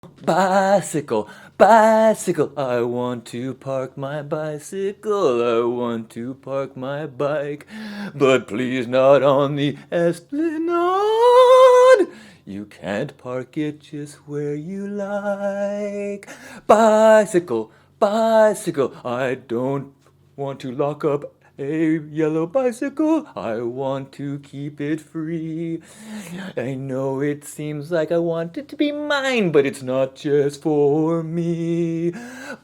Bicycle, bicycle, I want to park my bicycle, I want to park my bike, but please not on the Esplanade. You can't park it just where you like. Bicycle, bicycle, I don't want to lock up a yellow bicycle, I want to keep it free. I know it seems like I want it to be mine, but it's not just for me.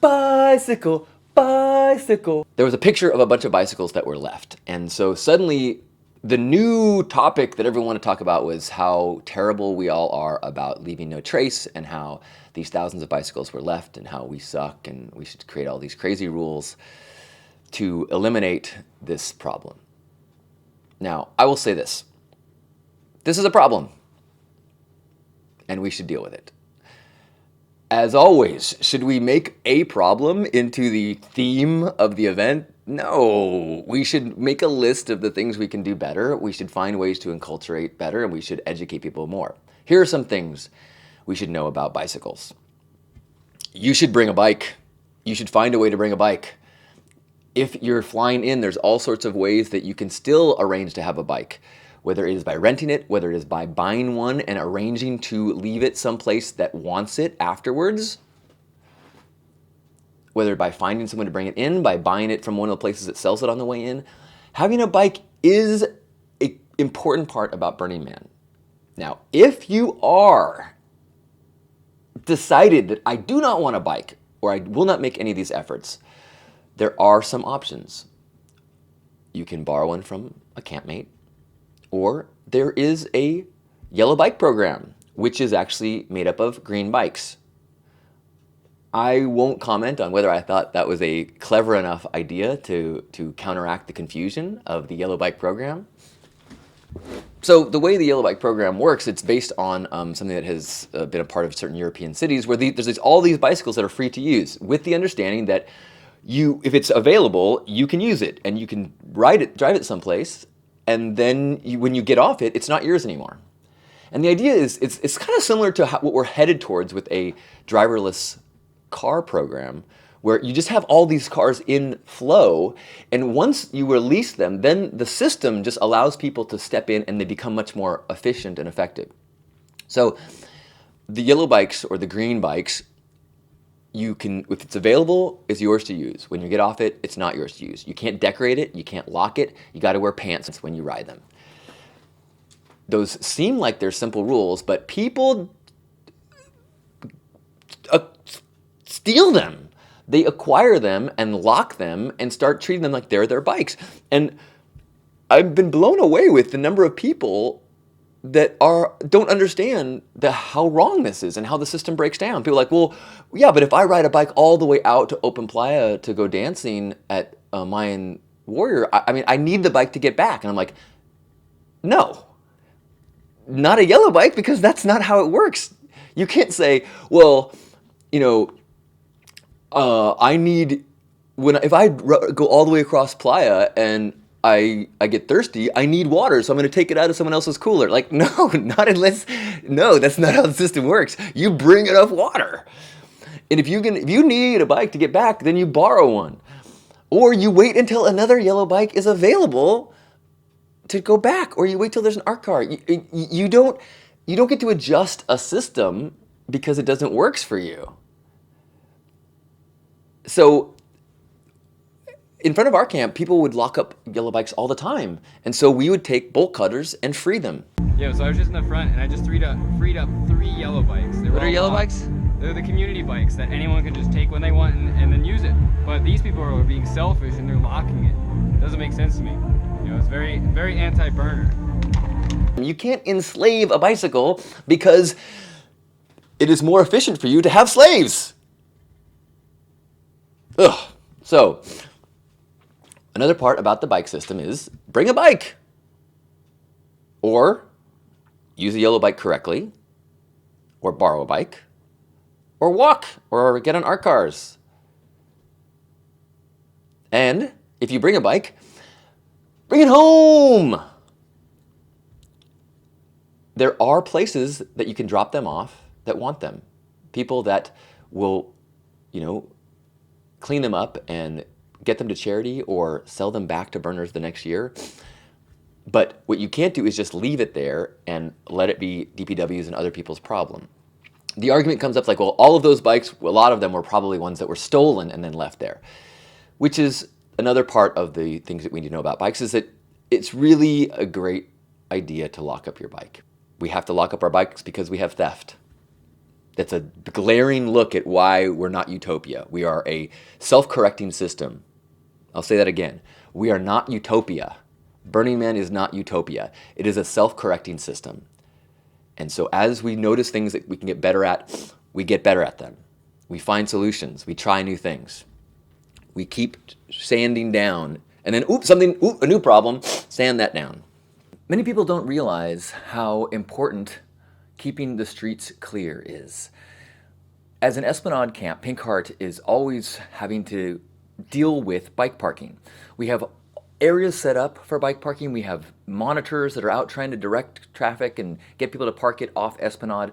Bicycle, bicycle. There was a picture of a bunch of bicycles that were left, and so suddenly the new topic that everyone wanted to talk about was how terrible we all are about leaving no trace, and how these thousands of bicycles were left, and how we suck, and we should create all these crazy rules to eliminate this problem. Now, I will say this. This is a problem, and we should deal with it. As always, should we make a problem into the theme of the event? No. We should make a list of the things we can do better. We should find ways to enculturate better, and we should educate people more. Here are some things we should know about bicycles. You should bring a bike. You should find a way to bring a bike. If you're flying in, there's all sorts of ways that you can still arrange to have a bike, whether it is by renting it, whether it is by buying one and arranging to leave it someplace that wants it afterwards, whether by finding someone to bring it in, by buying it from one of the places that sells it on the way in. Having a bike is an important part about Burning Man. Now, if you are decided that I do not want a bike, or I will not make any of these efforts, there are some options. You can borrow one from a campmate, or there is a yellow bike program, which is actually made up of green bikes. I won't comment on whether I thought that was a clever enough idea to counteract the confusion of the yellow bike program. So the way the yellow bike program works, it's based on something that has been a part of certain European cities, where there's all these bicycles that are free to use, with the understanding that if it's available, you can use it, and you can drive it someplace, and then when you get off it, it's not yours anymore. And the idea is, it's kind of similar to what we're headed towards with a driverless car program, where you just have all these cars in flow, and once you release them, then the system just allows people to step in, and they become much more efficient and effective. So the yellow bikes or the green bikes, you can, if it's available, is yours to use. When you get off it, it's not yours to use. You can't decorate it, you can't lock it, you got to wear pants when you ride them. Those seem like they're simple rules, but people steal them. They acquire them and lock them and start treating them like they're their bikes. And I've been blown away with the number of people that don't understand how wrong this is and how the system breaks down. People are like, well, yeah, but if I ride a bike all the way out to Open Playa to go dancing at Mayan Warrior, I need the bike to get back. And I'm like, no, not a yellow bike, because that's not how it works. You can't say, well, if I go all the way across Playa and I get thirsty, I need water, so I'm going to take it out of someone else's cooler. Like, no, that's not how the system works. You bring enough water. And if you need a bike to get back, then you borrow one. Or you wait until another yellow bike is available to go back, or you wait till there's an art car. You don't get to adjust a system because it doesn't work for you. So in front of our camp, people would lock up yellow bikes all the time. And so we would take bolt cutters and free them. Yeah, so I was just in the front, and I just freed up 3 yellow bikes. What are yellow bikes? They're the community bikes that anyone can just take when they want and then use it. But these people are being selfish, and they're locking it. Doesn't make sense to me. It's very, very anti-burner. You can't enslave a bicycle because it is more efficient for you to have slaves. Ugh. So another part about the bike system is bring a bike, or use a yellow bike correctly, or borrow a bike, or walk, or get on art cars. And if you bring a bike, bring it home. There are places that you can drop them off that want them. People that will, clean them up and get them to charity or sell them back to burners the next year. But what you can't do is just leave it there and let it be DPW's and other people's problem. The argument comes up like, well, all of those bikes, a lot of them were probably ones that were stolen and then left there, which is another part of the things that we need to know about bikes, is that it's really a great idea to lock up your bike. We have to lock up our bikes because we have theft. That's a glaring look at why we're not utopia. We are a self-correcting system. I'll say that again. We are not utopia. Burning Man is not utopia. It is a self-correcting system. And so as we notice things that we can get better at, we get better at them. We find solutions. We try new things. We keep sanding down. And then, a new problem, sand that down. Many people don't realize how important keeping the streets clear is. As an Esplanade camp, Pink Heart is always having to deal with bike parking. We have areas set up for bike parking. We have monitors that are out trying to direct traffic and get people to park it off Esplanade.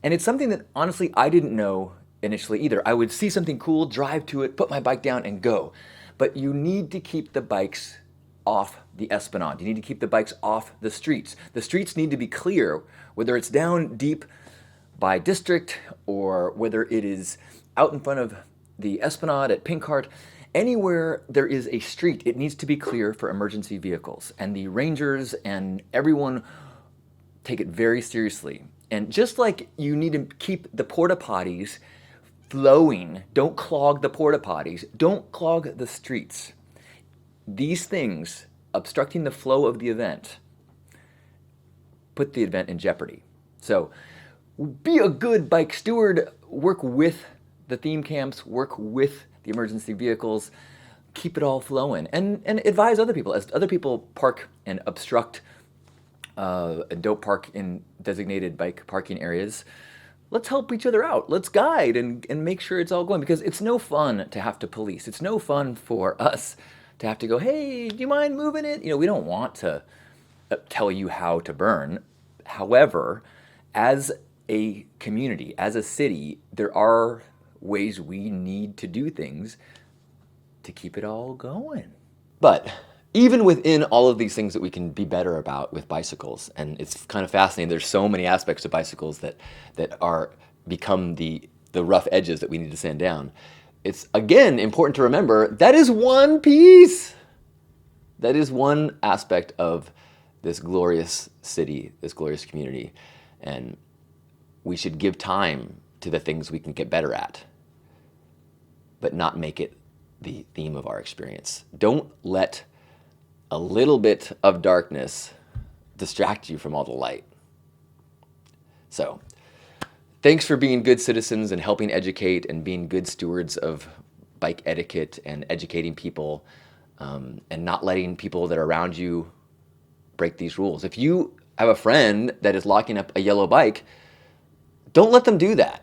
And it's something that honestly I didn't know initially either. I would see something cool, drive to it, put my bike down and go. But you need to keep the bikes off the Esplanade. You need to keep the bikes off the streets. The streets need to be clear, whether it's down deep by district or whether it is out in front of the Esplanade at Pink Heart. Anywhere there is a street, it needs to be clear for emergency vehicles. And the rangers and everyone take it very seriously. And just like you need to keep the porta potties flowing, don't clog the porta potties, don't clog the streets. These things, obstructing the flow of the event, put the event in jeopardy. So be a good bike steward, work with the theme camps, work with the emergency vehicles, keep it all flowing, and advise other people. As other people park and obstruct and don't park in designated bike parking areas, let's help each other out. Let's guide and make sure it's all going, because it's no fun to have to police. It's no fun for us to have to go, hey, do you mind moving it? We don't want to tell you how to burn. However, as a community, as a city, there are ways we need to do things to keep it all going. But even within all of these things that we can be better about with bicycles, and it's kind of fascinating, there's so many aspects of bicycles that are become the rough edges that we need to sand down. It's, again, important to remember that is one piece. That is one aspect of this glorious city, this glorious community. And we should give time to the things we can get better at, but not make it the theme of our experience. Don't let a little bit of darkness distract you from all the light. So, thanks for being good citizens and helping educate and being good stewards of bike etiquette and educating people, and not letting people that are around you break these rules. If you have a friend that is locking up a yellow bike, don't let them do that.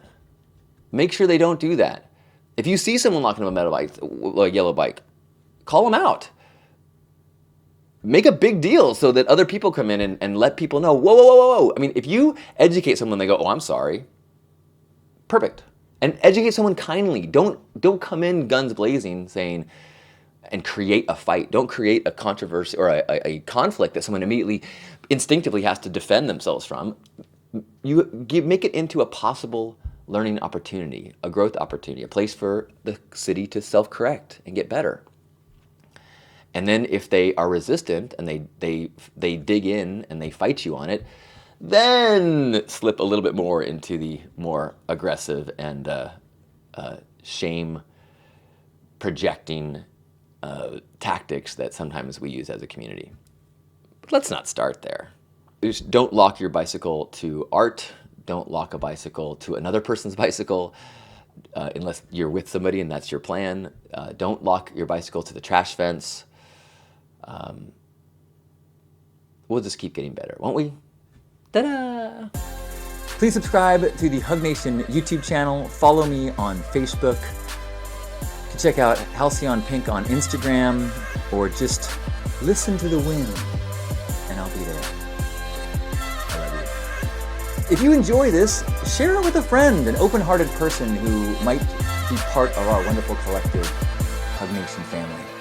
Make sure they don't do that. If you see someone locking up a yellow bike, call them out. Make a big deal so that other people come in and let people know, whoa, whoa, whoa, whoa, whoa. I mean, if you educate someone, they go, oh, I'm sorry. Perfect. And educate someone kindly. Don't come in guns blazing saying, and create a fight. Don't create a controversy or a conflict that someone immediately, instinctively has to defend themselves from. Make it into a possible learning opportunity, a growth opportunity, a place for the city to self-correct and get better. And then if they are resistant and they dig in and they fight you on it, then slip a little bit more into the more aggressive and shame projecting tactics that sometimes we use as a community. But let's not start there. Just don't lock your bicycle to art. Don't lock a bicycle to another person's bicycle unless you're with somebody and that's your plan. Don't lock your bicycle to the trash fence. We'll just keep getting better, won't we? Ta-da! Please subscribe to the Hug Nation YouTube channel. Follow me on Facebook. You can check out Halcyon Pink on Instagram, or just listen to the wind and I'll be there. I love you. If you enjoy this, share it with a friend, an open-hearted person who might be part of our wonderful collective Hug Nation family.